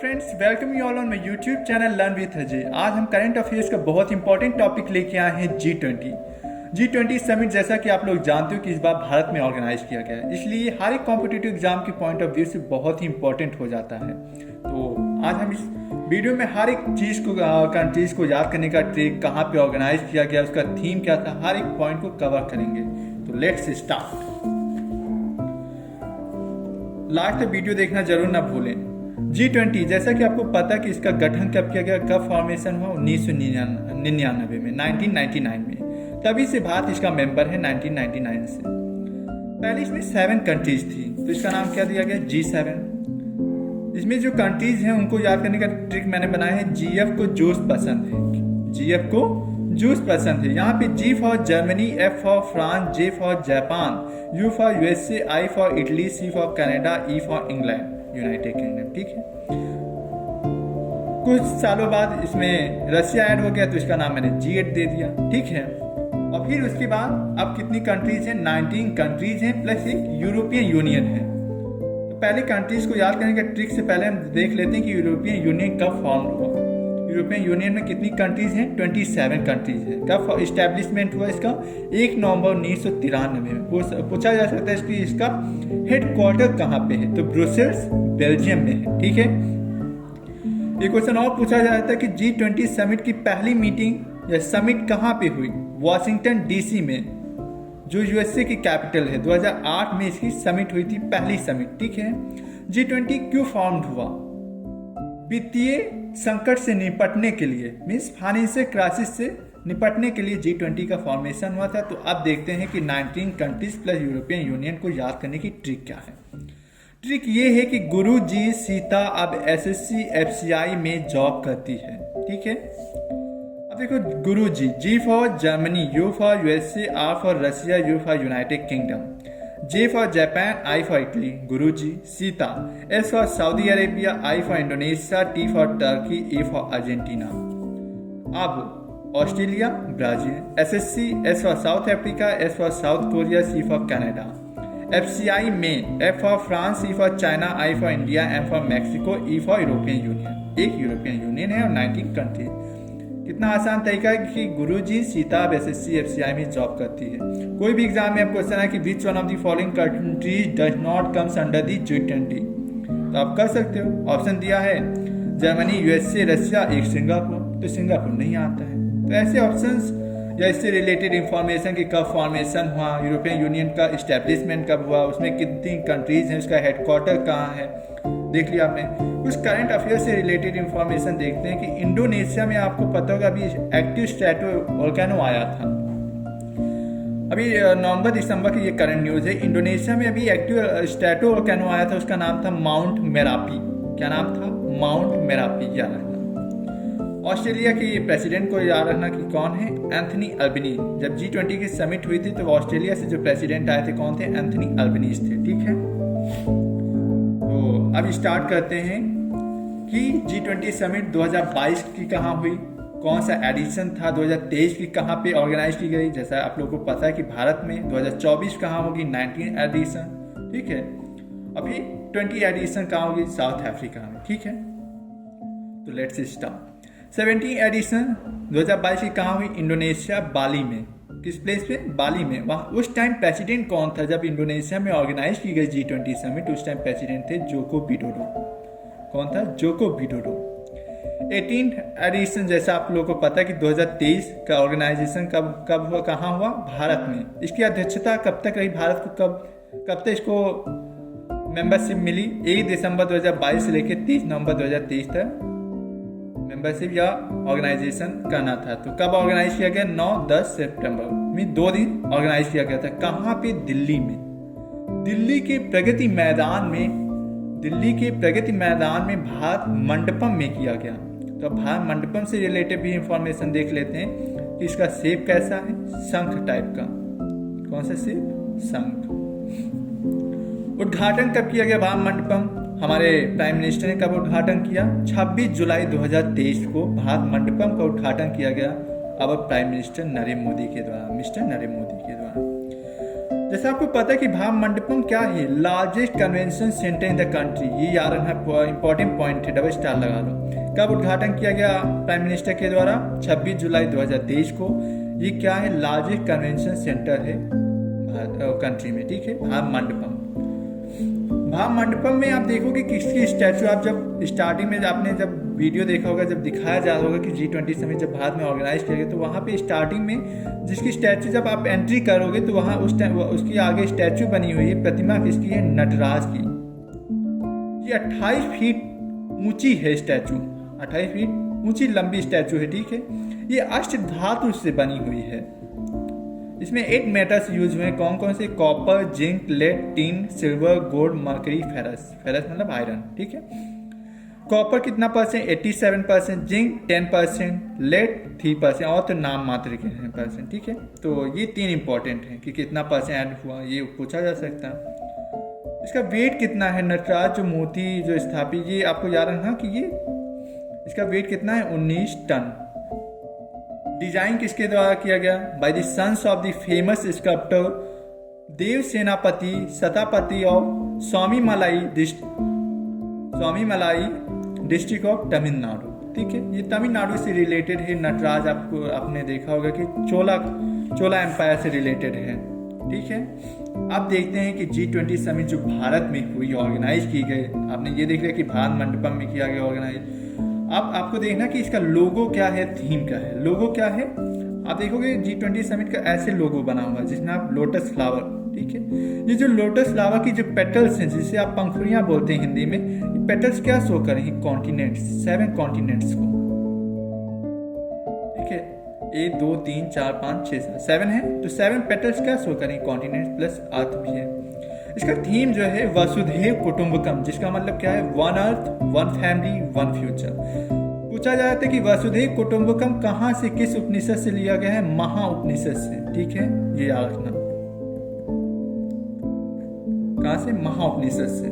Friends, welcome you all on my YouTube channel learn with Ajay. आज हम current affairs का बहुत इंपॉर्टेंट टॉपिक लेके आए हैं G20 समिट। जैसा कि आप लोग जानते हो कि इस बार भारत में ऑर्गेनाइज किया गया है, इसलिए हर एक कॉम्पिटिटिव एग्जाम के पॉइंट ऑफ व्यू से बहुत ही इंपॉर्टेंट हो जाता है। तो आज हम इस वीडियो में हर एक चीज़ को कंट्रीज को याद करने का ट्रिक, कहाँ पे ऑर्गेनाइज किया गया, उसका थीम क्या था, हर एक पॉइंट को कवर करेंगे। तो लेट्स स्टार्ट। लास्ट तक वीडियो देखना जरूर ना भूलें। G20 जैसा कि आपको पता कि इसका गठन कब किया गया, कब फॉर्मेशन हुआ, 1999 में, 1999 में। तभी से भारत इसका मेंबर है 1999 से। पहले इसमें 7 कंट्रीज थी, तो इसका नाम क्या दिया गया, G7। इसमें जो कंट्रीज हैं उनको याद करने का ट्रिक मैंने बनाया है। GF को जूस पसंद है, GF को जूस पसंद है। यहाँ पे G for Germany, F for France, J for Japan, U for USA, I for Italy, C for Canada, E for England, United kingdom. ठीक है, कुछ सालों बाद इसमें रशिया ऐड हो गया, तो इसका नाम मैंने G8 दे दिया। ठीक है, और फिर उसके बाद अब कितनी कंट्रीज हैं, 19 कंट्रीज हैं प्लस एक यूरोपियन यूनियन है। तो पहले कंट्रीज को याद करने का ट्रिक से पहले हम देख लेते हैं कि यूरोपियन यूनियन कब फॉर्म हुआ। यूरोपियन यूनियन में कितनी कंट्रीज हैं, 27 कंट्रीज हैं। कब इस्टेब्लिशमेंट हुआ इसका, 1 नवंबर 1993 में। पूछा जा सकता है कि इसका हेडक्वार्टर कहाँ पे है, तो ब्रुसेल्स बेल्जियम में है। ठीक है, एक क्वेश्चन और पूछा जाता है कि G20 समिट की पहली मीटिंग या समिट कहाँ पे हुई, वाशिंगटन DC में, जो USA की कैपिटल है। 2008 में इसकी समिट हुई थी, पहली समिट। ठीक है, G20 क्यों फॉर्म्ड हुआ, वित्तीय संकट से निपटने के लिए, मीन्स फाइनेंशियल क्राइसिस से निपटने के लिए G20 का फॉर्मेशन हुआ था। तो अब देखते हैं कि 19 कंट्रीज प्लस यूरोपियन यूनियन को याद करने की ट्रिक क्या है। ट्रिक ये है कि गुरु जी सीता अब SSC FCI में जॉब करती है। ठीक है, अब देखो गुरु जी, G for Germany, U for USA, R for Russia, U for United Kingdom, J for Japan, I for Italy, गुरु जी Sita, S for Saudi Arabia, I for Indonesia, T for Turkey, A for Argentina. अब Australia, Brazil, SSC, S for South Africa, S for South Korea, C for Canada, FCI में F for France, C for China, I for India, M for Mexico, E for European union. एक European union है और 19 country. कितना आसान तरीका है कि गुरु जी सीता अब SSC FCI में जॉब करती है। कोई भी एग्जाम में आपको क्वेश्चन है कि which one of the following countries does not comes under the G20, तो आप कर सकते हो। ऑप्शन दिया है जर्मनी, USA, रशिया, एक सिंगापुर, तो सिंगापुर नहीं आता है। तो ऐसे ऑप्शंस या इससे रिलेटेड इंफॉर्मेशन कि कब फॉर्मेशन हुआ, यूरोपियन यूनियन का इस्टेब्लिशमेंट कब हुआ, उसमें कितनी कंट्रीज हैं, उसका हेडक्वार्टर कहाँ है, देख लिया आपने। कुछ करंट अफेयर से रिलेटेड इंफॉर्मेशन देखते हैं कि इंडोनेशिया में आपको पता होगा अभी एक्टिव स्ट्रैटो वोल्केनो आया था। अभी नवंबर दिसंबर की ये करंट न्यूज है। इंडोनेशिया में अभी एक्टिव स्ट्रैटो वोल्केनो आया था, उसका नाम था माउंट मेरापी। क्या नाम था, माउंट मेरापी, याद रखना। ऑस्ट्रेलिया के प्रेसिडेंट को याद रखना कि कौन है, एंथनी अल्बनीज। जब G20 की समिट हुई थी तो ऑस्ट्रेलिया से जो प्रेसिडेंट आए थे कौन थे, एंथनी अल्बनीज थे। ठीक है, तो अब स्टार्ट करते हैं कि G20 समिट 2022 की कहाँ हुई, कौन सा एडिशन था, 2023 की कहाँ पे ऑर्गेनाइज की गई। जैसा आप लोगों को पता है कि भारत में 2024 कहाँ होगी, 19 एडिशन। ठीक है, अभी 20 एडिशन कहाँ होगी, साउथ अफ्रीका में। ठीक है, तो लेट्स स्टार्ट। 17 एडिशन 2022 की कहाँ हुई, इंडोनेशिया, बाली में। किस प्लेस पे, बाली में। वहाँ उस टाइम प्रेसिडेंट कौन था, जब इंडोनेशिया में ऑर्गेनाइज की गई G20 समिट, उस टाइम प्रेसिडेंट थे जोको विडोडो। कौन था, जोको विडोडो। 18 एडिशन जैसा आप लोगों को पता है कि 2023 का ऑर्गेनाइजेशन कब हुआ, कहाँ हुआ, भारत में। इसकी अध्यक्षता कब तक रही, भारत को कब तक इसको मेंबरशिप मिली, 1 दिसंबर 2022 से लेकर 30 नवंबर 2023 तक मेंबरशिप या ऑर्गेनाइजेशन करना था। तो कब ऑर्गेनाइज किया गया, 9-10 सितंबर में, 2 दिन ऑर्गेनाइज किया गया था। कहाँ पे, दिल्ली में। दिल्ली के प्रगति मैदान में भारत मंडपम में किया गया। तो भारत मंडपम से रिलेटेड भी इंफॉर्मेशन देख लेते हैं कि इसका शेप कैसा है, शंख टाइप का। कौन सा शेप, शंख। उद्घाटन कब किया गया भारत मंडपम, हमारे प्राइम मिनिस्टर ने कब उद्घाटन किया, 26 जुलाई 2023 को भारत मंडपम का उद्घाटन किया गया। अब प्राइम मिनिस्टर नरेंद्र मोदी के द्वारा, मिस्टर नरेंद्र मोदी के द्वारा। जैसे आपको पता है कि महामंडपम क्या है, largest convention centre in the country. ये यार इंपॉर्टेंट पॉइंट है, डबल स्टार लगा लो। कब उद्घाटन किया गया प्राइम मिनिस्टर के द्वारा? 26 जुलाई 2023 को। ये क्या है? लार्जेस्ट कन्वेंशन सेंटर है कंट्री में, ठीक है, महामंडपम। महामंडपम में आप देखोगे किसकी स्टैचू, आप जब स्टार्टिंग में आपने जब वीडियो देखा होगा, जब दिखाया जा रहा होगा कि G20 समिट जब भारत में ऑर्गेनाइज किया गया, तो वहाँ पे स्टार्टिंग में जिसकी स्टैचू जब आप एंट्री करोगे तो वहाँ उसकी आगे स्टैचू बनी हुई है, प्रतिमा किसकी है? नटराज की। ये 28 फीट ऊंची है स्टैचू, 28 फीट ऊंची लंबी स्टैचू है, ठीक है। ये अष्ट धातु से बनी हुई है। इसमें 8 मेटल्स यूज हुए हैं। कौन कौन से? Copper, zinc, lead, tin, silver, gold, mercury, ferrous. Ferrous मतलब आयरन, ठीक है। कॉपर कितना परसेंट? 87%, जिंक 10%, लेड 3%, और तो नाम मात्र के हैं परसेंट, ठीक है। तो ये 3 इंपॉर्टेंट हैं कि कितना परसेंट ऐड हुआ, ये पूछा जा सकता है। इसका वेट कितना है? नटराज जो मूर्ति जो स्थापित, ये आपको याद रखना कि ये इसका वेट कितना है? 19 टन। डिजाइन किसके द्वारा किया गया? By the sons of the famous sculptor Dev Senapati Sthapati of Swamimalai district of Tamil Nadu, ठीक है। ये तमिलनाडु से रिलेटेड है। नटराज आपने देखा होगा कि चोला एम्पायर से रिलेटेड है, ठीक है। अब देखते हैं कि G20 समिट जो भारत में हुई, ऑर्गेनाइज की गई, आपने ये देख लिया कि भारत मंडपम में किया गया ऑर्गेनाइज। अब आपको देखना कि इसका लोगो क्या है, थीम क्या है। लोगो क्या है? आप देखोगे G20 समिट का ऐसे लोगो बना हुआ है जिसमें आप लोटस फ्लावर, ठीक है। ये जो लोटस फ्लावर की जो पेटल्स हैं, जिसे आप पंखुड़ियां बोलते हैं हिंदी में, ये पेटल्स क्या शो करेंगे? कॉन्टिनेंट्स, 7 कॉन्टिनेंट्स को, ठीक है। 1 2 3 4 5 6 7 है, तो 7 पेटल्स क्या शो करेंगे? कॉन्टिनेंट्स प्लस अर्थ भी है। इसका थीम जो है वसुधैव कुटुंबकम, जिसका मतलब क्या है? 1 अर्थ, 1 फैमिली, 1 फ्यूचर। पूछा जाता है कि वसुधैव कुटुंबकम कहाँ से, किस उपनिषद से लिया गया है? महा उपनिषद से, ठीक है, ये याद रखना। कहाँ से? महा उपनिषद से।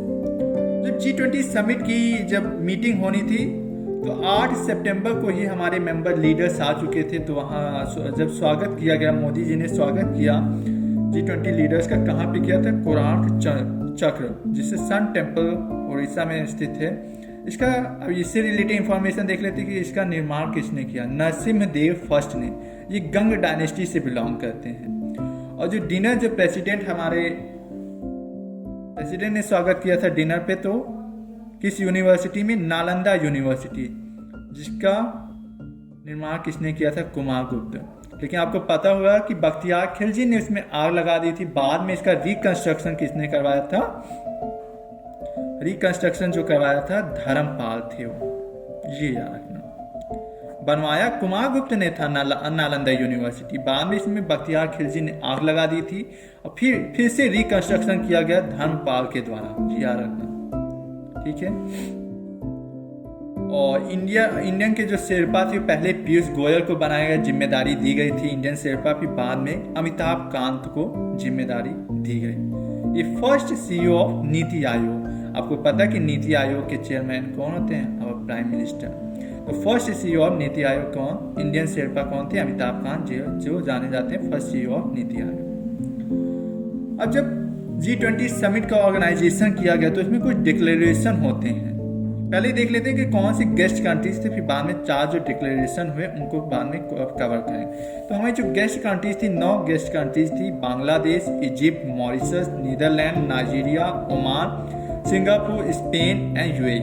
जब G20 समिट की जब मीटिंग होनी थी तो 8 सितंबर को ही हमारे मेंबर लीडर्स आ चुके थे। तो वहाँ जब स्वागत किया गया, मोदी जी ने स्वागत किया G20 लीडर्स का। कहाँ पे किया था? कोणार्क चक्र, जिससे सन टेम्पल उड़ीसा में स्थित है। इसका अब इससे रिलेटेड इंफॉर्मेशन देख लेते हैं कि इसका निर्माण किसने किया? नरसिम्हदेव फर्स्ट ने। ये गंग डायनेस्टी से बिलोंग करते हैं। और जो डिनर जो हमारे प्रेसिडेंट ने स्वागत किया था डिनर पे, तो किस यूनिवर्सिटी में? नालंदा यूनिवर्सिटी, जिसका निर्माण किसने किया था? कुमारगुप्त। लेकिन आपको पता होगा कि बख्तियार खिलजी ने उसमें आग लगा दी थी। बाद में इसका रिकंस्ट्रक्शन किसने करवाया था? रिकंस्ट्रक्शन जो करवाया था धर्मपाल थे, ये याद रखना। बनवाया कुमारगुप्त ने था नालंदा यूनिवर्सिटी। बाद में इसमें बख्तियार खिलजी ने आग लगा दी थी और फिर से रिकंस्ट्रक्शन किया गया धर्मपाल के द्वारा, याद रखना, ठीक है। और इंडियन के जो शेरपा थे, पहले पीयूष गोयल को बनाया गया, जिम्मेदारी दी गई थी इंडियन शेरपा। फिर बाद में अमिताभ कांत को जिम्मेदारी दी गई। ये first CEO of NITI Aayog. आपको पता है कि नीति आयोग के चेयरमैन कौन होते हैं? और प्राइम मिनिस्टर। तो first CEO of NITI Aayog कौन? इंडियन शेरपा कौन थे? अमिताभ कांत, जो जाने जाते हैं first CEO of NITI Aayog. अब जब G20 समिट का ऑर्गेनाइजेशन किया गया तो इसमें कुछ डिक्लेरेशन होते हैं। पहले देख लेते हैं कि कौन सी गेस्ट कंट्रीज थे, फिर बाद में 4 जो डिक्लेरेशन हुए उनको बाद में कवर करें। तो हमारी जो गेस्ट कंट्रीज थी, 9 गेस्ट कंट्रीज थी। Bangladesh, Egypt, Mauritius, Netherland, Nigeria, Oman, Singapore, Spain and UAE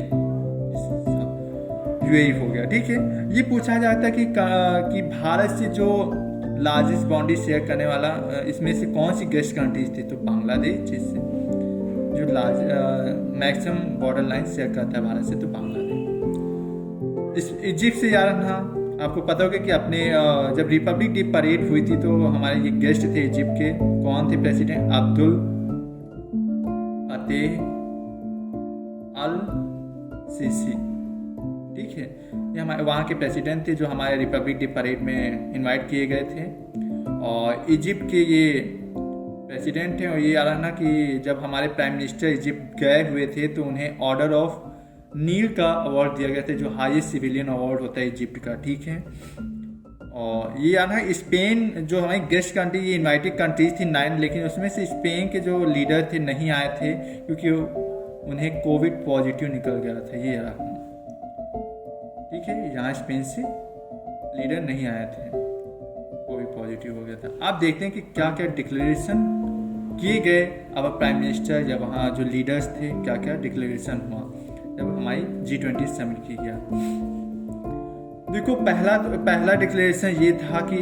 हो गया, ठीक है। ये पूछा जाता है कि भारत से जो लार्जेस्ट बाउंड्री शेयर करने वाला, इसमें से कौन सी गेस्ट कंट्रीज थी? तो बांग्लादेश, जिससे जो मैक्सिमम बॉर्डर लाइन शेयर करता है भारत से, तो बांग्लादेश। इजिप्ट से याद रखना। आपको पता होगा कि अपने जब रिपब्लिक डे परेड हुई थी तो हमारे ये गेस्ट थे इजिप्ट के। कौन थे प्रेसिडेंट? अब्दुल फतेह अल सीसी, ठीक है। ये हमारे वहाँ के प्रेसिडेंट थे जो हमारे रिपब्लिक डे परेड में इनवाइट किए गए थे। और इजिप्ट के ये प्रेसिडेंट हैं। और ये याद रखना कि जब हमारे प्राइम मिनिस्टर इजिप्ट गए हुए थे तो उन्हें ऑर्डर ऑफ नील का अवार्ड दिया गया था, जो हाईएस्ट सिविलियन अवार्ड होता है इजिप्ट का, ठीक है। और ये यार है स्पेन जो हमारी गेस्ट कंट्री, ये इन्वाइटेड कंट्रीज थी 9, लेकिन उसमें से स्पेन के जो लीडर थे नहीं आए थे क्योंकि उन्हें कोविड पॉजिटिव निकल गया था। ये यार ठीक है, यहाँ स्पेन से लीडर नहीं आए थे, कोविड पॉजिटिव हो गया था। आप देखते हैं कि क्या क्या डिक्लेरेशन किए गए अब प्राइम मिनिस्टर या वहाँ जो लीडर्स थे, क्या क्या डिक्लेरेशन हुआ जब हमारी G20 समिट की गया। देखो पहला डिक्लेरेशन ये था कि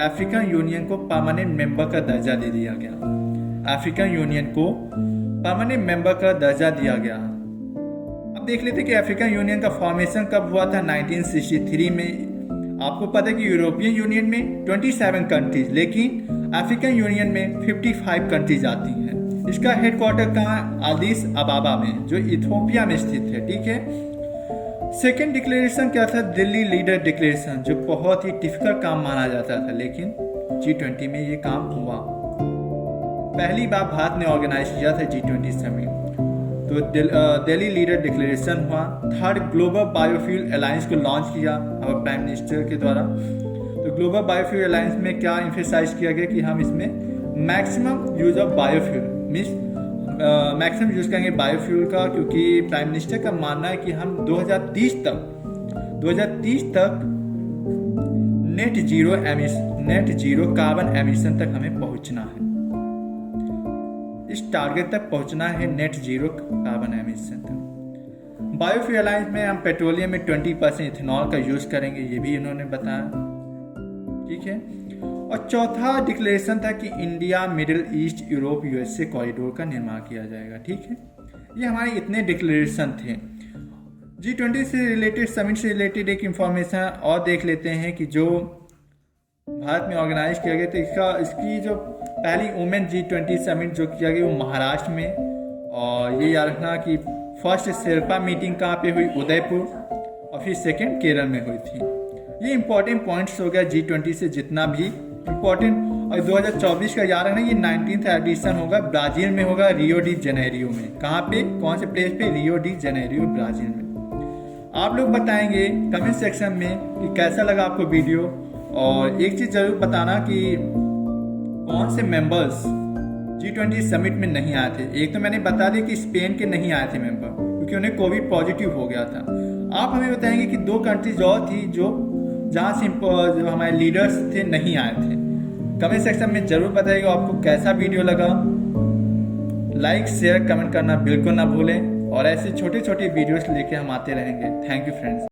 अफ्रीकन यूनियन को परमानेंट मेंबर का दर्जा दे दिया गया। अफ्रीकन यूनियन को परमानेंट मेंबर का दर्जा दिया गया। अब देख लेते कि अफ्रीकन यूनियन का फॉर्मेशन कब हुआ था, 1963 में। आपको पता है कि यूरोपियन यूनियन में 27 कंट्रीज, लेकिन अफ्रीकन यूनियन में 55 कंट्रीज आती हैं। इसका हेडक्वार्टर कहाँ, अदीस अबाबा में, जो इथियोपिया में स्थित है। ठीक है। सेकेंड डिक्लेरेशन क्या था, दिल्ली लीडर डिक्लेरेशन, जो बहुत ही डिफिकल्ट काम माना जाता था, लेकिन G20 में ये काम हुआ। पहली बार भारत ने ऑर्गेनाइज किया था G20 समिट, तो दिल्ली लीडर डिक्लेरेशन हुआ। थर्ड, ग्लोबल बायोफ्यूल अलायंस को लॉन्च किया हमारे प्राइम मिनिस्टर के द्वारा। तो ग्लोबल बायोफ्यूल अलायंस में क्या इम्फेसाइज किया गया कि हम इसमें maximum use of biofuel means maximum use करेंगे बायोफ्यूल का, क्योंकि प्राइम मिनिस्टर का मानना है कि हम 2030 तक नेट जीरो कार्बन एमिशन तक हमें पहुंचना है। इस टारगेट तक पहुंचना है, नेट जीरो कार्बन एमिशन तक। बायोफ्यूल अलायंस में हम पेट्रोलियम में 20% इथेनॉल का यूज करेंगे, ये भी इन्होंने बताया। ठीक है। और चौथा डिक्लेरेशन था कि India, middle east, Europe, USA corridor का निर्माण किया जाएगा। ठीक है। ये हमारे इतने डिक्लेरेशन थे। G20 से रिलेटेड, समिट से रिलेटेड एक इंफॉर्मेशन और देख लेते हैं कि जो भारत में ऑर्गेनाइज किया गया था, इसकी जो पहली वुमेन G20 समिट जो किया गया वो महाराष्ट्र में। और ये याद रखना कि फर्स्ट शेरपा मीटिंग कहाँ पे हुई, उदयपुर, और फिर सेकेंड केरल में हुई थी। ये इंपॉर्टेंट पॉइंट्स हो गया G20 से जितना भी इम्पोर्टेंट। और 2024 का याद रखना, ये 19th एडिशन होगा, ब्राजील में होगा, रियो डी जेनेरियो में। कहाँ पे, कौन से प्लेस पे, रियो डी जेनेरियो, ब्राजील में। आप लोग बताएंगे कमेंट सेक्शन में कि कैसा लगा आपको वीडियो। और एक चीज़ जरूर बताना कि कौन से मेंबर्स G20 समिट में नहीं आए थे। एक तो मैंने बता दिया कि स्पेन के नहीं आए थे मेंबर, क्योंकि उन्हें कोविड पॉजिटिव हो गया था। आप हमें बताएंगे कि 2 कंट्रीज और थी जो जहाँ से जो हमारे लीडर्स थे नहीं आए थे। कमेंट सेक्शन में जरूर बताइएगा आपको कैसा वीडियो लगा। लाइक, शेयर, कमेंट करना बिल्कुल ना भूलें। और ऐसे छोटे छोटे वीडियोस लेके हम आते रहेंगे। Thank you friends.